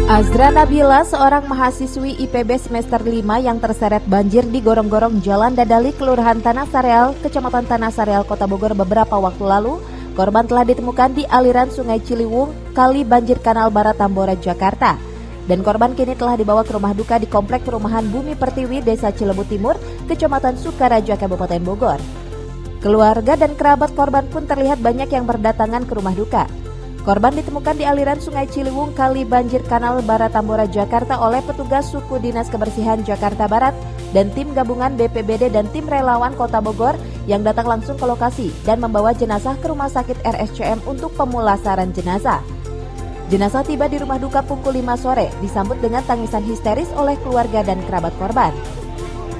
Azra Nabila, seorang mahasiswi IPB semester 5 yang terseret banjir di gorong-gorong Jalan Dadali, Kelurahan Tanah Sareal, Kecamatan Tanah Sareal, Kota Bogor beberapa waktu lalu. Korban telah ditemukan di aliran Sungai Ciliwung, Kali Banjir Kanal Barat Tambora, Jakarta. Dan korban kini telah dibawa ke rumah duka di Komplek Perumahan Bumi Pertiwi, Desa Cilebu Timur, Kecamatan Sukaraja, Kabupaten Bogor. Keluarga dan kerabat korban pun terlihat banyak yang berdatangan ke rumah duka. Korban ditemukan di aliran Sungai Ciliwung, Kali Banjir Kanal Barat Tambora, Jakarta oleh petugas suku Dinas Kebersihan Jakarta Barat dan tim gabungan BPBD dan tim relawan Kota Bogor yang datang langsung ke lokasi dan membawa jenazah ke Rumah Sakit RSCM untuk pemulasaran jenazah. Jenazah tiba di rumah duka pukul 5 sore, disambut dengan tangisan histeris oleh keluarga dan kerabat korban.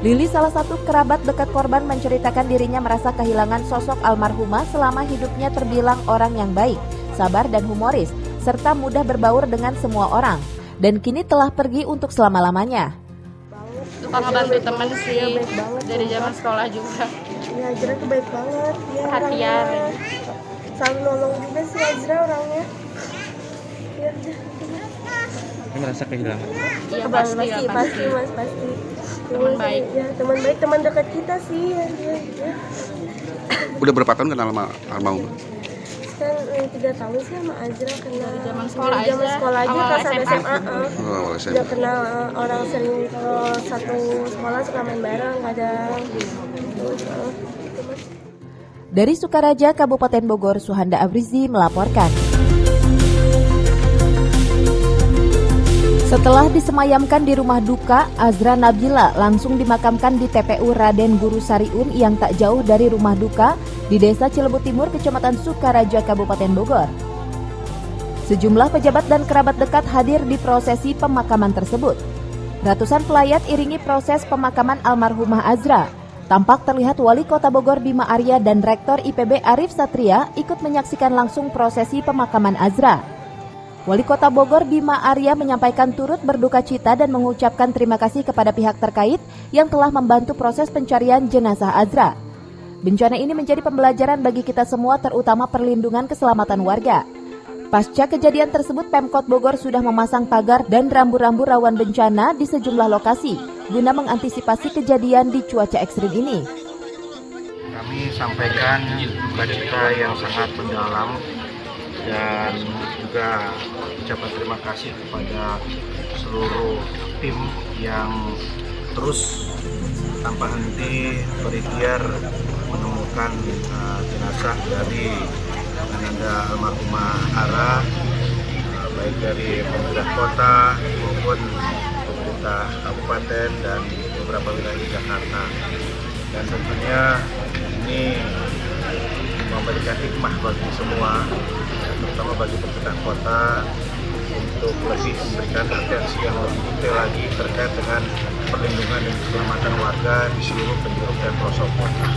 Lili, salah satu kerabat dekat korban, menceritakan dirinya merasa kehilangan sosok almarhumah selama hidupnya terbilang orang yang baik, sabar dan humoris, serta mudah berbaur dengan semua orang, dan kini telah pergi untuk selama-lamanya. Suka ngebantu teman sih, dari zaman sekolah juga. Ya, Azra tuh baik banget. Ya, Perhatian. Selalu nolong juga sih Azra orangnya. Ya, Ini merasa kehilangan. Iya pasti pasti. Mas, pasti. Teman baik. Ya, teman baik, teman dekat kita sih. Ya. Udah berapa tahun kenal sama almarhum? Kan 3 tahun sih sama Azra kenal. Dari zaman sekolah Dari zaman aja, sekolah aja awal pas sampai SMA. SMA. Oh, Udah kenal orang sering kalau satu sekolah suka main bareng kadang. Dari Sukaraja, Kabupaten Bogor, Suhanda Abrizi melaporkan. Setelah disemayamkan di rumah duka, Azra Nabila langsung dimakamkan di TPU Raden Guru Sariun yang tak jauh dari rumah duka di Desa Cilebu Timur, Kecamatan Sukaraja, Kabupaten Bogor. Sejumlah pejabat dan kerabat dekat hadir di prosesi pemakaman tersebut. Ratusan pelayat iringi proses pemakaman almarhumah Azra. Tampak terlihat Wali Kota Bogor Bima Arya dan Rektor IPB Arif Satria ikut menyaksikan langsung prosesi pemakaman Azra. Wali Kota Bogor Bima Arya menyampaikan turut berduka cita dan mengucapkan terima kasih kepada pihak terkait yang telah membantu proses pencarian jenazah Azra. Bencana ini menjadi pembelajaran bagi kita semua, terutama perlindungan keselamatan warga. Pasca kejadian tersebut, Pemkot Bogor sudah memasang pagar dan rambu-rambu rawan bencana di sejumlah lokasi guna mengantisipasi kejadian di cuaca ekstrim ini. Kami sampaikan duka cita yang sangat mendalam dan juga ucapan terima kasih kepada seluruh tim yang terus tanpa henti berikhtiar menemukan jenazah dari Ananda almarhumah Ara, baik dari pemerintah kota maupun pemerintah kabupaten dan beberapa wilayah di Jakarta. Dan tentunya ini memberikan hikmah bagi semua, terutama bagi pemerintah kota, untuk lebih memberikan atensi yang lebih detail lagi terkait dengan perlindungan dan keselamatan warga di seluruh penjuru dan pelosok kota.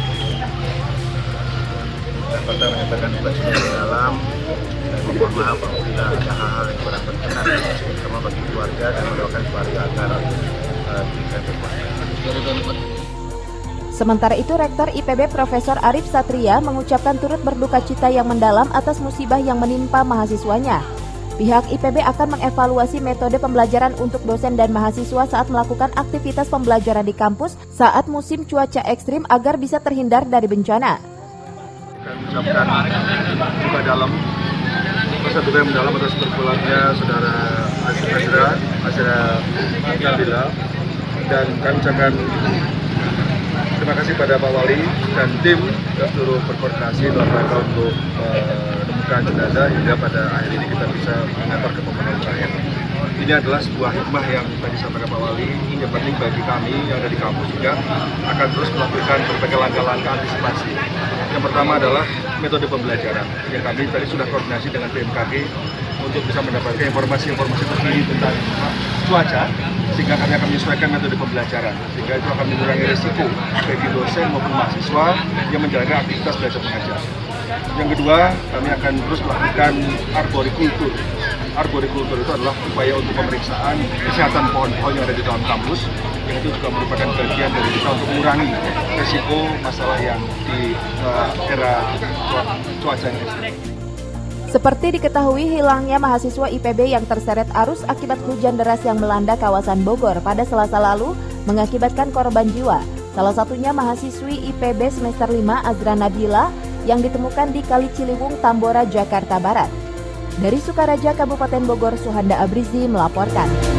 Dan kota menyatakan duka cita yang dalam dan mohon maaf apabila ada hal-hal yang kurang berkenan, terutama bagi keluarga, dan mendoakan keluarga agar diberikan kekuatan. Sementara itu, Rektor IPB Profesor Arif Satria mengucapkan turut berduka cita yang mendalam atas musibah yang menimpa mahasiswanya. Pihak IPB akan mengevaluasi metode pembelajaran untuk dosen dan mahasiswa saat melakukan aktivitas pembelajaran di kampus saat musim cuaca ekstrim agar bisa terhindar dari bencana. Kami ucapkan duka dalam, rasa duka yang mendalam atas berpulangnya saudara Azra Nabila, dan kami ucapkan terima kasih pada Pak Wali dan tim yang seluruh berkoordinasi dalam rangka untuk menemukan jenazah hingga pada akhir ini kita bisa mengantar ke pemenang terakhir. Ini adalah sebuah hikmah yang tadi disampaikan Pak Wali, yang penting bagi kami yang ada di kampus juga akan terus melakukan berbagai langkah-langkah antisipasi. Yang pertama adalah metode pembelajaran, yang kami tadi sudah koordinasi dengan BMKG untuk bisa mendapatkan informasi-informasi terkini tentang cuaca, sehingga kami akan menyesuaikan metode pembelajaran, sehingga itu akan mengurangi risiko bagi dosen maupun mahasiswa yang menjalankan aktivitas belajar mengajar. Yang kedua, kami akan terus melakukan arborikultur. Arborikultur itu adalah upaya untuk pemeriksaan kesehatan pohon-pohon yang ada di dalam kampus, yang itu juga merupakan bagian dari kita untuk mengurangi risiko masalah yang di era cuaca ekstrim. Seperti diketahui, hilangnya mahasiswa IPB yang terseret arus akibat hujan deras yang melanda kawasan Bogor pada Selasa lalu mengakibatkan korban jiwa. Salah satunya mahasiswi IPB semester 5 Azra Nabila yang ditemukan di Kali Ciliwung, Tambora, Jakarta Barat. Dari Sukaraja, Kabupaten Bogor, Suhanda Abrizi melaporkan.